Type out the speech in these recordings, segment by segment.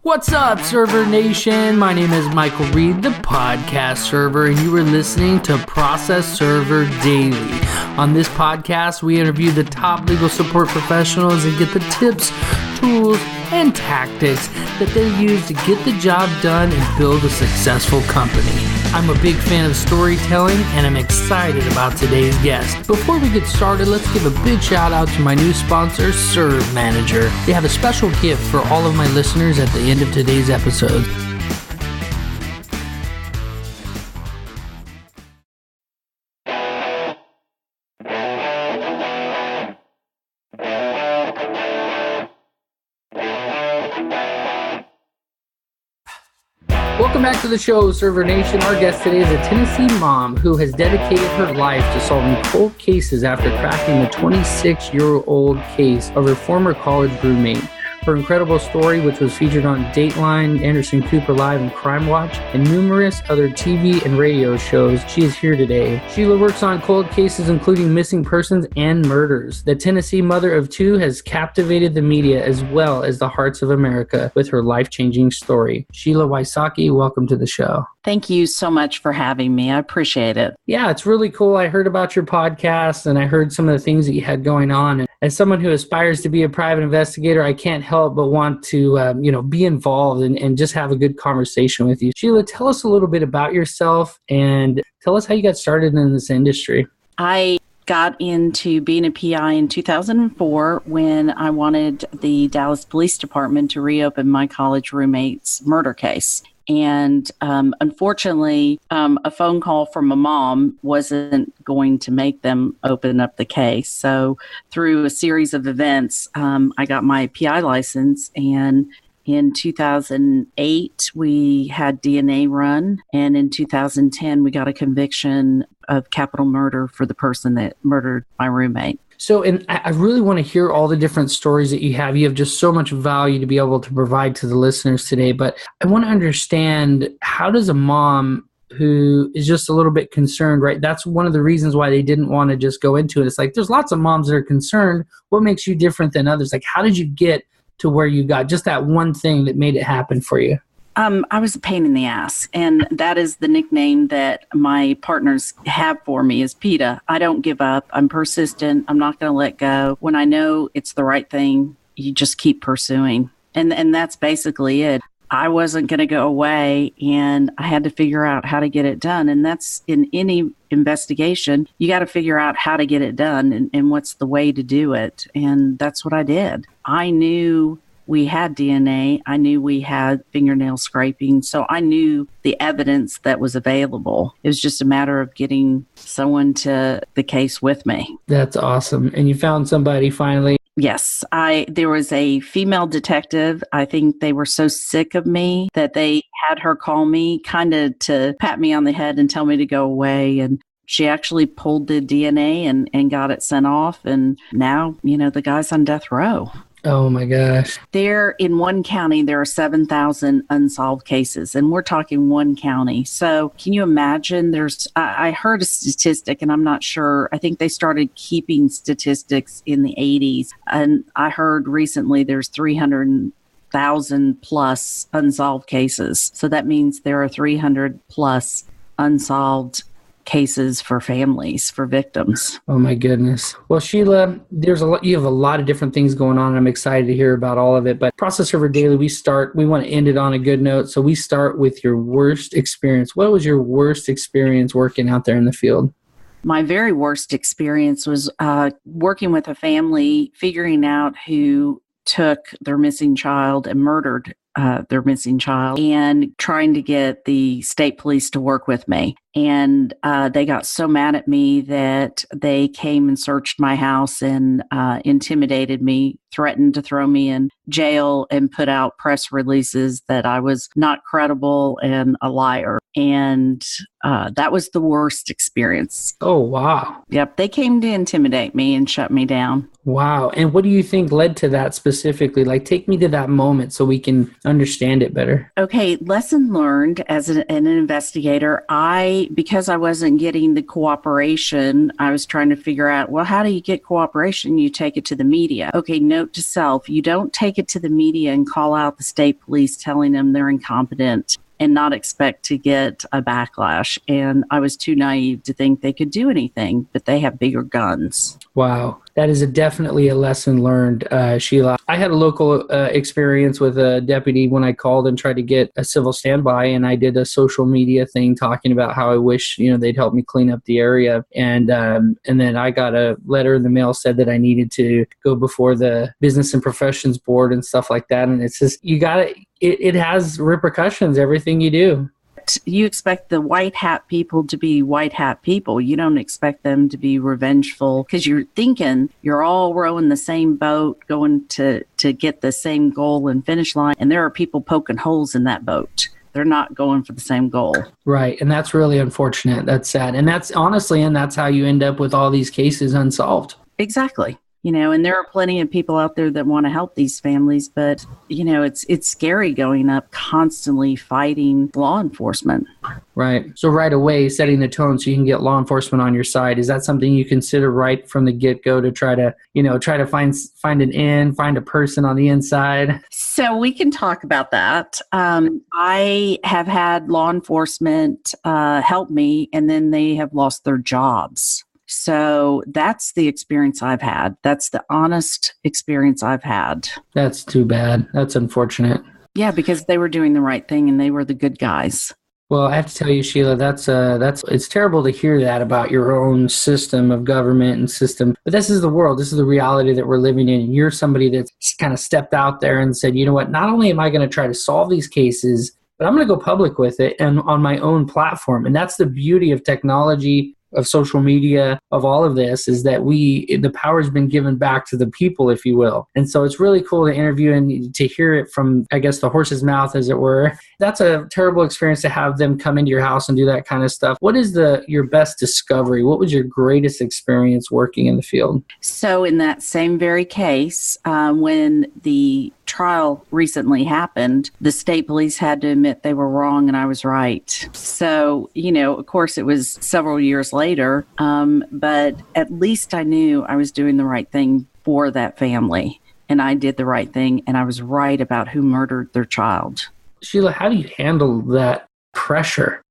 What's up, Server Nation? My name is Michael Reed, the podcast server, and you are listening to Process Server Daily. On this podcast, we interview the top legal support professionals and get the tips, tools, and tactics that they use to get the job done and build a successful company. I'm a big fan of storytelling, and I'm excited about today's guest. Before we get started, let's give a big shout out to my new sponsor, Serve Manager. They have a special gift for all of my listeners at the end of today's episode. Welcome back to the show, Server Nation. Our guest today is a Tennessee mom who has dedicated her life to solving cold cases after cracking the 26-year-old case of her former college roommate. Her incredible story, which was featured on Dateline, Anderson Cooper Live, and Crime Watch, and numerous other TV and radio shows, she is here today. Shiela works on cold cases, including missing persons and murders. The Tennessee mother of two has captivated the media as well as the hearts of America with her life-changing story. Shiela Wysocki, welcome to the show. Thank you so much for having me. I appreciate it. Yeah, it's really cool. I heard about your podcast and I heard some of the things that you had going on. And as someone who aspires to be a private investigator, I can't help but want to, be involved and just have a good conversation with you. Shiela, tell us a little bit about yourself and tell us how you got started in this industry. I got into being a PI in 2004 when I wanted the Dallas Police Department to reopen my college roommate's murder case. And unfortunately, a phone call from a mom wasn't going to make them open up the case. So through a series of events, I got my PI license. And in 2008, we had DNA run. And in 2010, we got a conviction of capital murder for the person that murdered my roommate. So, and I really want to hear all the different stories that you have. You have just so much value to be able to provide to the listeners today. But I want to understand, how does a mom who is just a little bit concerned, right? That's one of the reasons why they didn't want to just go into it. It's like, there's lots of moms that are concerned. What makes you different than others? Like, how did you get to where you got, just that one thing that made it happen for you? I was a pain in the ass, and that is the nickname that my partners have for me is PETA. I don't give up. I'm persistent. I'm not going to let go. When I know it's the right thing, you just keep pursuing. And that's basically it. I wasn't going to go away, and I had to figure out how to get it done. And that's in any investigation. You got to figure out how to get it done and what's the way to do it. And that's what I did. I knew we had DNA. I knew we had fingernail scraping. So I knew the evidence that was available. It was just a matter of getting someone to the case with me. That's awesome. And you found somebody finally? Yes. There was a female detective. I think they were so sick of me that they had her call me kind of to pat me on the head and tell me to go away. And she actually pulled the DNA and got it sent off. And now, the guy's on death row. Oh my gosh. There in one county, there are 7,000 unsolved cases, and we're talking one county. So can you imagine I heard a statistic, and I'm not sure. I think they started keeping statistics in the 80s. And I heard recently there's 300,000 plus unsolved cases. So that means there are 300 plus unsolved cases for families, for victims. Oh my goodness. Well, Shiela, you have a lot of different things going on. And I'm excited to hear about all of it. But Process Server Daily, we want to end it on a good note. So we start with your worst experience. What was your worst experience working out there in the field? My very worst experience was working with a family, figuring out who took their missing child and murdered their missing child, and trying to get the state police to work with me. And they got so mad at me that they came and searched my house and intimidated me, threatened to throw me in jail, and put out press releases that I was not credible and a liar. And that was the worst experience. Oh, wow. Yep. They came to intimidate me and shut me down. Wow. And what do you think led to that specifically? Like, take me to that moment so we can understand it better. Okay. Lesson learned as an investigator. I because I wasn't getting the cooperation, I was trying to figure out, well, how do you get cooperation? You take it to the media. Okay, note to self, you don't take it to the media and call out the state police telling them they're incompetent and not expect to get a backlash. And I was too naive to think they could do anything, but they have bigger guns. Wow. That is definitely a lesson learned, Shiela. I had a local experience with a deputy when I called and tried to get a civil standby, and I did a social media thing talking about how I wish they'd help me clean up the area. And then I got a letter in the mail said that I needed to go before the Business and Professions Board and stuff like that. And it's just it has repercussions, everything you do. You expect the white hat people to be white hat people. You don't expect them to be revengeful because you're thinking you're all rowing the same boat, going to get the same goal and finish line. And there are people poking holes in that boat. They're not going for the same goal. Right. And that's really unfortunate. That's sad. And that's honestly, and that's how you end up with all these cases unsolved. Exactly. And there are plenty of people out there that want to help these families, but, it's scary going up constantly fighting law enforcement. Right. So right away, setting the tone so you can get law enforcement on your side. Is that something you consider right from the get-go to try to find an end, find a person on the inside? So we can talk about that. I have had law enforcement help me, and then they have lost their jobs. So that's the experience I've had. That's the honest experience I've had. That's too bad. That's unfortunate. Yeah, because they were doing the right thing and they were the good guys. Well, I have to tell you, Shiela, it's terrible to hear that about your own system of government and system. But this is the world. This is the reality that we're living in. And you're somebody that's kind of stepped out there and said, you know what, not only am I going to try to solve these cases, but I'm going to go public with it and on my own platform. And that's the beauty of technology, of social media, of all of this, is that the power has been given back to the people, if you will. And so it's really cool to interview and to hear it from, I guess, the horse's mouth, as it were. That's a terrible experience to have them come into your house and do that kind of stuff. What is your best discovery? What was your greatest experience working in the field? So in that same very case, when the trial recently happened, the state police had to admit they were wrong and I was right. So, of course, it was several years later, but at least I knew I was doing the right thing for that family, and I did the right thing, and I was right about who murdered their child. Shiela, how do you handle that pressure?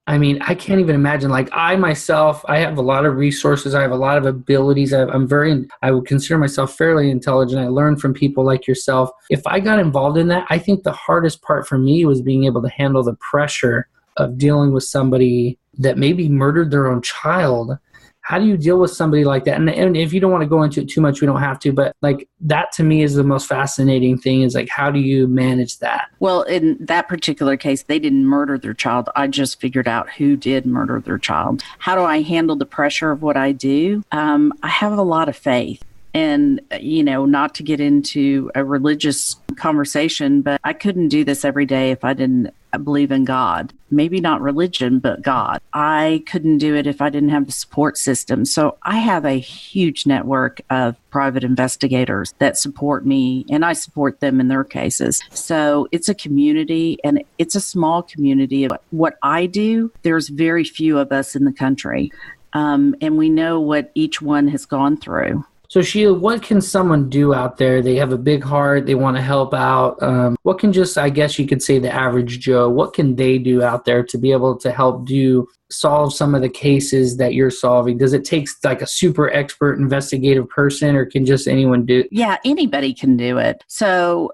I mean, I can't even imagine. Like I myself, I have a lot of resources. I have a lot of abilities. I would consider myself fairly intelligent. I learned from people like yourself. If I got involved in that, I think the hardest part for me was being able to handle the pressure of dealing with somebody that maybe murdered their own child. How do you deal with somebody like that? And if you don't want to go into it too much, we don't have to. But like that to me is the most fascinating thing, is like, how do you manage that? Well, in that particular case, they didn't murder their child. I just figured out who did murder their child. How do I handle the pressure of what I do? I have a lot of faith. And, not to get into a religious conversation, but I couldn't do this every day if I didn't believe in God. Maybe not religion, but God. I couldn't do it if I didn't have the support system. So I have a huge network of private investigators that support me, and I support them in their cases. So it's a community, and it's a small community. What I do, there's very few of us in the country, and we know what each one has gone through. So Shiela, what can someone do out there? They have a big heart. They want to help out. What can I guess you could say the average Joe, what can they do out there to be able to help solve some of the cases that you're solving? Does it take like a super expert investigative person, or can just anyone do it? Yeah, anybody can do it. So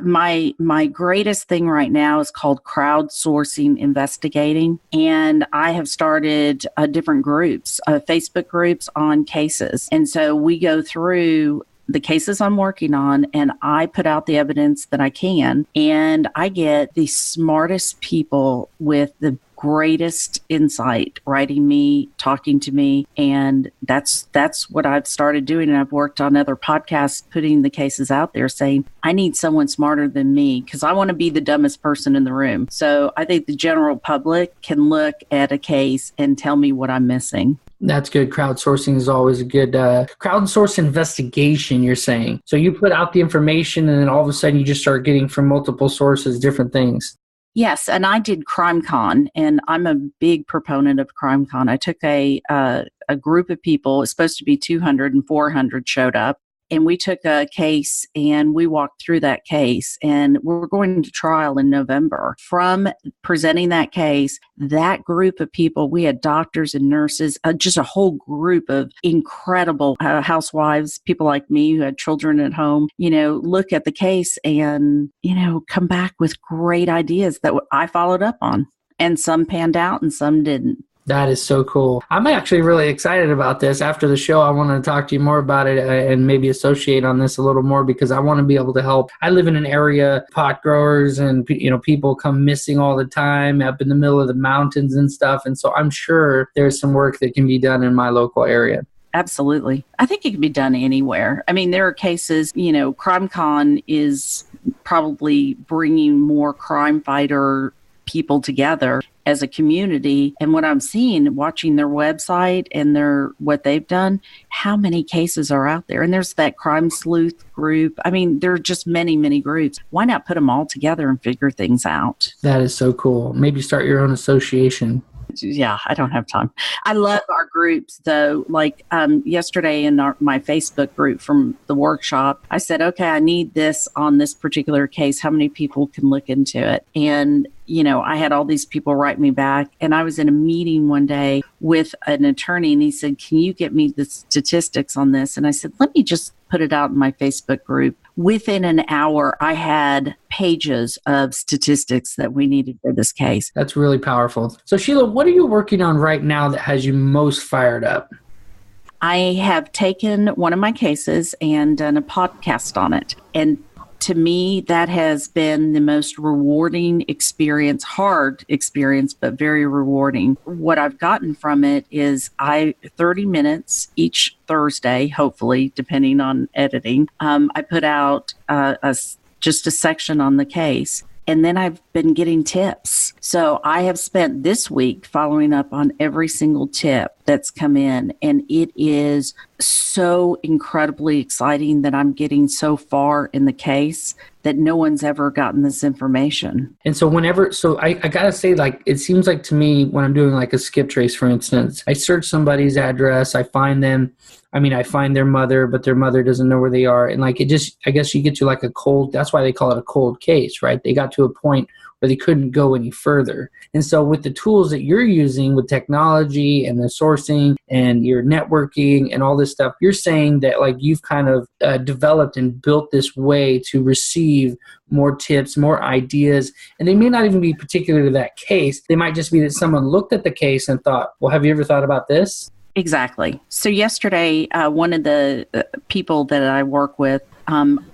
my greatest thing right now is called crowdsourcing investigating. And I have started different groups, Facebook groups on cases. And so we go through the cases I'm working on, and I put out the evidence that I can, and I get the smartest people with the greatest insight writing me, talking to me, and that's what I've started doing. And I've worked on other podcasts putting the cases out there saying, I need someone smarter than me because I want to be the dumbest person in the room. So I think the general public can look at a case and tell me what I'm missing. That's good. Crowdsourcing is always a good crowdsource investigation, you're saying. So you put out the information and then all of a sudden you just start getting from multiple sources different things. Yes, and I did CrimeCon, and I'm a big proponent of CrimeCon. I took a group of people, it's supposed to be 200 and 400 showed up, and we took a case and we walked through that case, and we're going to trial in November. From presenting that case, that group of people, we had doctors and nurses, just a whole group of incredible housewives, people like me who had children at home, look at the case and, come back with great ideas that I followed up on. And some panned out and some didn't. That is so cool. I'm actually really excited about this. After the show, I want to talk to you more about it and maybe associate on this a little more because I want to be able to help. I live in an area, pot growers and people come missing all the time up in the middle of the mountains and stuff. And so I'm sure there's some work that can be done in my local area. Absolutely. I think it can be done anywhere. I mean, there are cases, CrimeCon is probably bringing more crime fighter people together as a community. And what I'm seeing, watching their website and what they've done, how many cases are out there? And there's that crime sleuth group. I mean, there are just many, many groups. Why not put them all together and figure things out? That is so cool. Maybe start your own association. Yeah, I don't have time. I love our groups, though. Like yesterday in my Facebook group from the workshop, I said, okay, I need this on this particular case. How many people can look into it? And I had all these people write me back, and I was in a meeting one day with an attorney, and he said, can you get me the statistics on this? And I said, let me just put it out in my Facebook group. Within an hour, I had pages of statistics that we needed for this case. That's really powerful. So Shiela, what are you working on right now that has you most fired up? I have taken one of my cases and done a podcast on it. And to me, that has been the most rewarding experience, hard experience, but very rewarding. What I've gotten from it is 30 minutes each Thursday, hopefully, depending on editing. I put out just a section on the case. And then I've been getting tips. So I have spent this week following up on every single tip that's come in. And it is so incredibly exciting that I'm getting so far in the case that no one's ever gotten this information. And so I gotta say, like, it seems like to me when I'm doing like a skip trace, for instance, I search somebody's address, I find them. I find their mother, but their mother doesn't know where they are. And like, I guess you get to like that's why they call it a cold case, right? They got to a point where they couldn't go any further. And so with the tools that you're using with technology and the sourcing and your networking and all this stuff, you're saying that like you've kind of developed and built this way to receive more tips, more ideas. And they may not even be particular to that case. They might just be that someone looked at the case and thought, well, have you ever thought about this? Exactly. So yesterday, one of the people that I work with,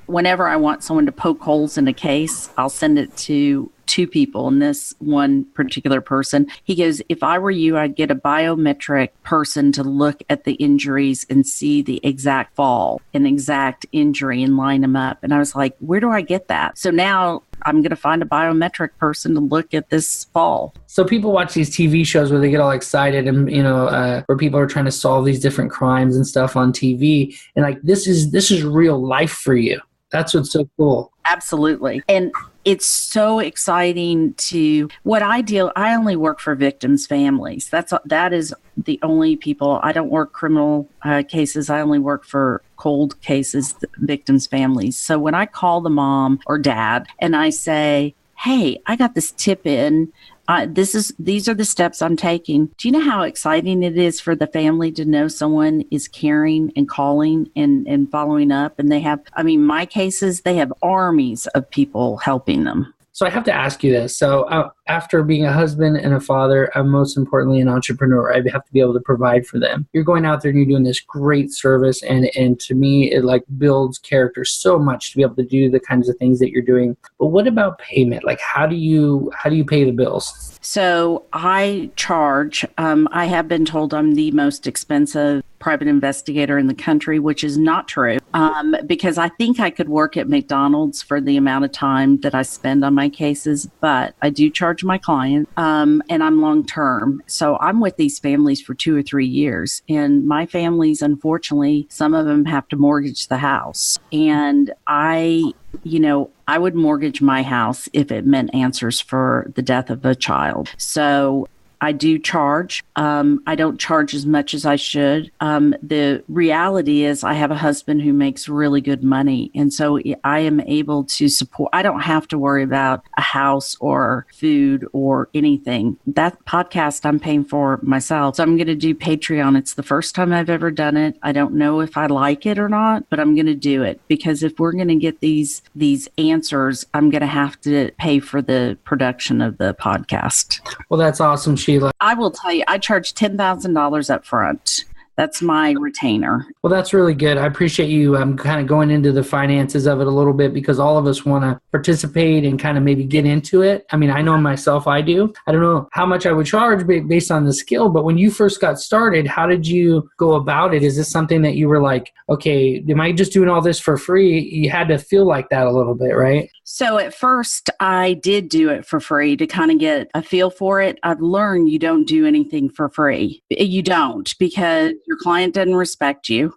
whenever I want someone to poke holes in a case, I'll send it to two people. And this one particular person, he goes, if I were you, I'd get a biometric person to look at the injuries and see the exact fall and exact injury and line them up. And I was like, where do I get that? So now I'm going to find a biometric person to look at this fall. So people watch these TV shows where they get all excited and, where people are trying to solve these different crimes and stuff on TV. And like, this is real life for you. That's what's so cool. Absolutely. And it's so exciting I only work for victims' families. That is the only people. I don't work criminal cases. I only work for cold cases, victims' families. So when I call the mom or dad and I say, hey, I got this tip in, these are the steps I'm taking. Do you know how exciting it is for the family to know someone is caring and calling and following up? And they have, my cases, they have armies of people helping them. So I have to ask you this. So after being a husband and a father, I'm most importantly an entrepreneur. I have to be able to provide for them. You're going out there and you're doing this great service. And to me, it like builds character so much to be able to do the kinds of things that you're doing. But what about payment? Like, how do you pay the bills? So I charge, I have been told I'm the most expensive private investigator in the country, which is not true, because I think I could work at McDonald's for the amount of time that I spend on my cases, but I do charge my clients, and I'm long-term. So I'm with these families for 2 or 3 years, and my families, unfortunately, some of them have to mortgage the house. And I would mortgage my house if it meant answers for the death of a child. So I do charge. I don't charge as much as I should. The reality is I have a husband who makes really good money. And so I am able to support. I don't have to worry about a house or food or anything. That podcast I'm paying for myself. So I'm going to do Patreon. It's the first time I've ever done it. I don't know if I like it or not, but I'm going to do it because if we're going to get these answers, I'm going to have to pay for the production of the podcast. Well, that's awesome, Shiela. I will tell you, I charge $10,000 up front. That's my retainer. Well, that's really good. I appreciate you kind of going into the finances of it a little bit because all of us want to participate and kind of maybe get into it. I mean, I know myself, I do. I don't know how much I would charge based on the skill, but when you first got started, how did you go about it? Is this something that you were like, okay, am I just doing all this for free? You had to feel like that a little bit, right? So at first, I did do it for free to kind of get a feel for it. I've learned you don't do anything for free. You don't because your client doesn't respect you.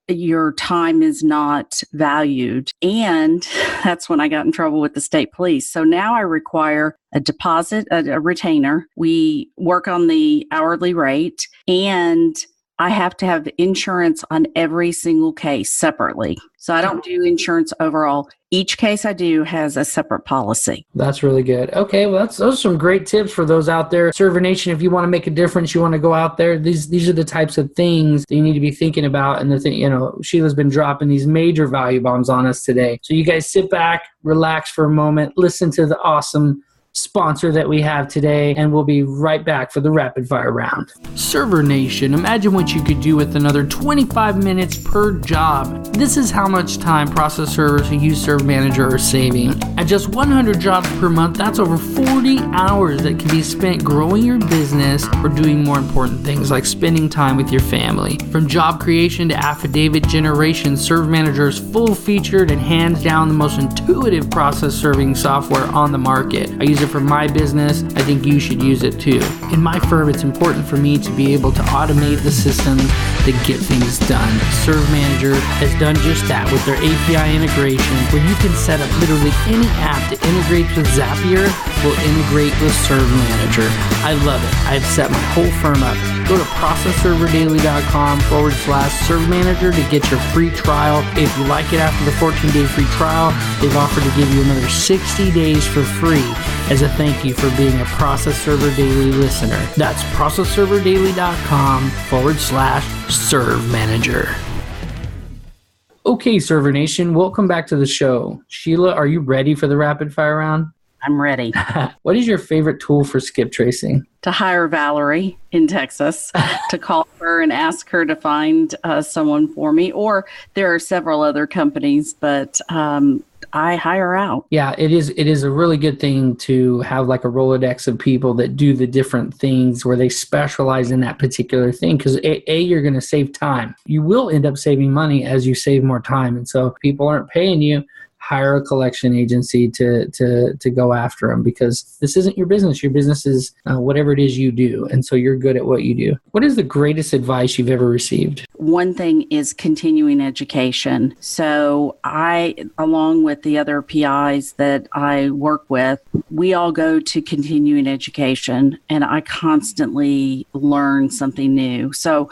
Your time is not valued. And that's when I got in trouble with the state police. So now I require a deposit, a retainer. We work on the hourly rate, and I have to have insurance on every single case separately. So I don't do insurance overall. Each case I do has a separate policy. That's really good. Okay, well, those are some great tips for those out there. Server Nation, if you want to make a difference, you want to go out there, these are the types of things that you need to be thinking about. And Sheila's been dropping these major value bombs on us today. So you guys sit back, relax for a moment, listen to the awesome sponsor that we have today, and we'll be right back for the rapid fire round. Server Nation, imagine what you could do with another 25 minutes per job. This is how much time process servers who use Server Manager are saving. At just 100 jobs per month, that's over 40 hours that can be spent growing your business or doing more important things like spending time with your family. From job creation to affidavit generation, Server Manager is full-featured and hands down the most intuitive process serving software on the market. I use it for my business. I think you should use it too. In my firm, it's important for me to be able to automate the systems that get things done. Serve Manager has done just that with their API integration, where you can set up literally any app that integrates with Zapier will integrate with Serve Manager. I love it. I've set my whole firm up. Go to processserverdaily.com/Serve Manager to get your free trial. If you like it after the 14-day free trial, they've offered to give you another 60 days for free as a thank you for being a Process Server Daily listener. That's processserverdaily.com/Serve Manager. Okay, Server Nation, welcome back to the show. Shiela, are you ready for the rapid fire round? I'm ready. What is your favorite tool for skip tracing? To hire Valerie in Texas, to call her and ask her to find someone for me. Or there are several other companies, but I hire out. Yeah, it is a really good thing to have like a Rolodex of people that do the different things where they specialize in that particular thing. Because you're going to save time. You will end up saving money as you save more time. And so if people aren't paying you, hire a collection agency to go after them, because this isn't your business. Your business is whatever it is you do. And so you're good at what you do. What is the greatest advice you've ever received? One thing is continuing education. So I, along with the other PIs that I work with, we all go to continuing education, and I constantly learn something new. So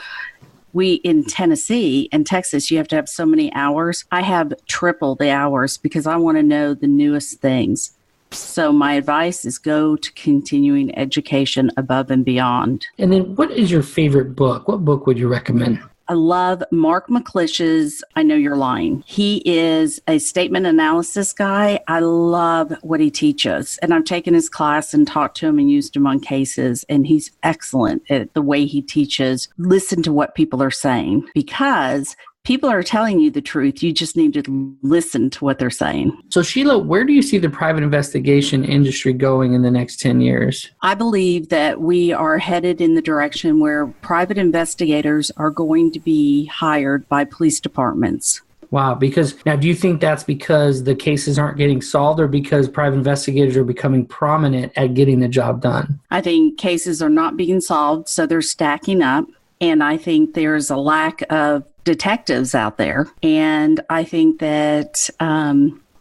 in Tennessee and Texas, you have to have so many hours. I have triple the hours because I want to know the newest things. So my advice is go to continuing education above and beyond. And then what is your favorite book? What book would you recommend? I love Mark McClish's I Know You're Lying. He is a statement analysis guy. I love what he teaches. And I've taken his class and talked to him and used him on cases. And he's excellent at the way he teaches. Listen to what people are saying, because people are telling you the truth. You just need to listen to what they're saying. So Shiela, where do you see the private investigation industry going in the next 10 years? I believe that we are headed in the direction where private investigators are going to be hired by police departments. Wow. Because now, do you think that's because the cases aren't getting solved or because private investigators are becoming prominent at getting the job done? I think cases are not being solved, so they're stacking up. And I think there's a lack of detectives out there. And I think that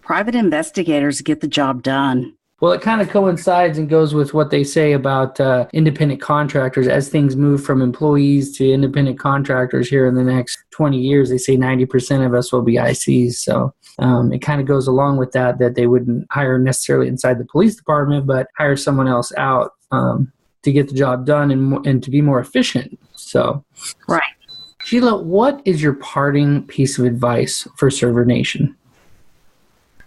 private investigators get the job done. Well, it kind of coincides and goes with what they say about independent contractors. As things move from employees to independent contractors here in the next 20 years, they say 90% of us will be ICs. So it kind of goes along with that they wouldn't hire necessarily inside the police department, but hire someone else out to get the job done and to be more efficient. So, right. Shiela, what is your parting piece of advice for Server Nation?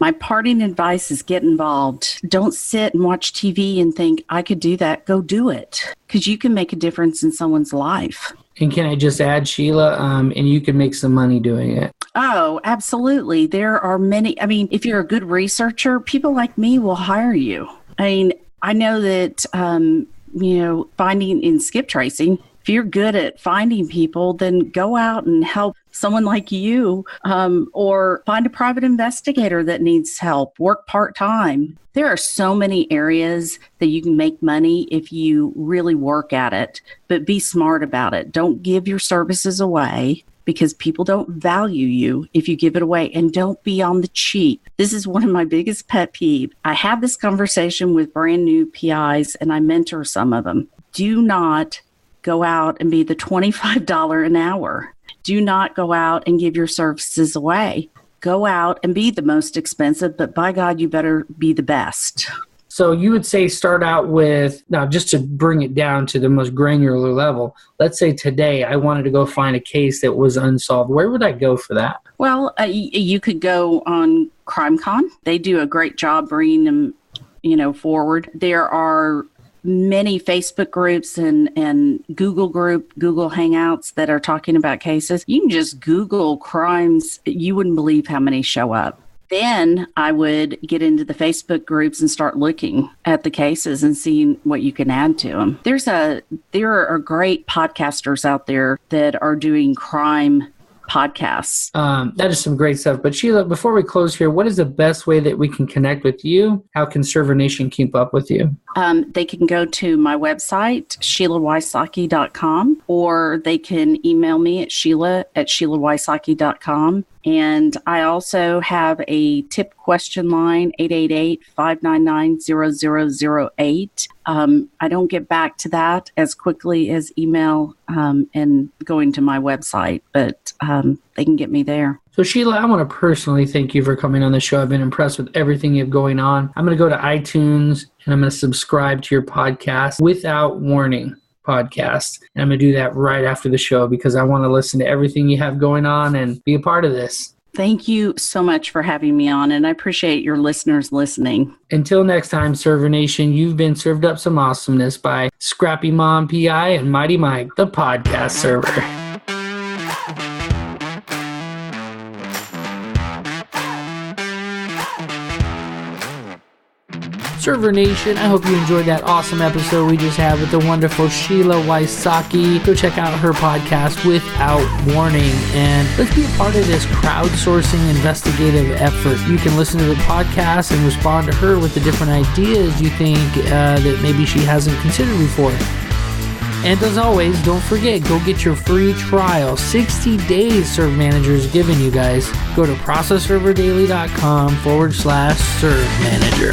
My parting advice is get involved. Don't sit and watch TV and think, I could do that. Go do it, because you can make a difference in someone's life. And can I just add, Shiela, and you can make some money doing it. Oh, absolutely. There are many. I mean, if you're a good researcher, people like me will hire you. I mean, I know that, finding in skip tracing, if you're good at finding people, then go out and help someone like you, or find a private investigator that needs help, work part-time. There are so many areas that you can make money if you really work at it, but be smart about it. Don't give your services away because people don't value you if you give it away, and don't be on the cheap. This is one of my biggest pet peeves. I have this conversation with brand new PIs and I mentor some of them. Do not go out and be the $25 an hour. Do not go out and give your services away. Go out and be the most expensive, but by God, you better be the best. So you would say start out with, now just to bring it down to the most granular level, let's say today I wanted to go find a case that was unsolved. Where would I go for that? Well, you could go on CrimeCon. They do a great job bringing them, forward. There are many Facebook groups and Google Hangouts that are talking about cases. You can just Google crimes. You wouldn't believe how many show up. Then I would get into the Facebook groups and start looking at the cases and seeing what you can add to them. There are great podcasters out there that are doing crime podcasts. That is some great stuff. But Shiela, before we close here, what is the best way that we can connect with you? How can Server Nation keep up with you? They can go to my website, ShielaWysocki.com, or they can email me at Shiela@ShielaWysocki.com. And I also have a tip question line, 888-599-0008. I don't get back to that as quickly as email and going to my website, but they can get me there. So Shiela, I want to personally thank you for coming on the show. I've been impressed with everything you have going on. I'm going to go to iTunes and I'm going to subscribe to your podcast, Without Warning podcast. And I'm going to do that right after the show because I want to listen to everything you have going on and be a part of this. Thank you so much for having me on, and I appreciate your listeners listening. Until next time, Server Nation, you've been served up some awesomeness by Scrappy Mom PI and Mighty Mike, the podcast server. Server Nation, I hope you enjoyed that awesome episode we just had with the wonderful Shiela Wysocki. Go check out her podcast, Without Warning, and let's be a part of this crowdsourcing investigative effort. You can listen to the podcast and respond to her with the different ideas you think that maybe she hasn't considered before. And as always, don't forget, go get your free trial. 60 days Serve Manager is giving you guys. Go to processserverdaily.com/Serve Manager.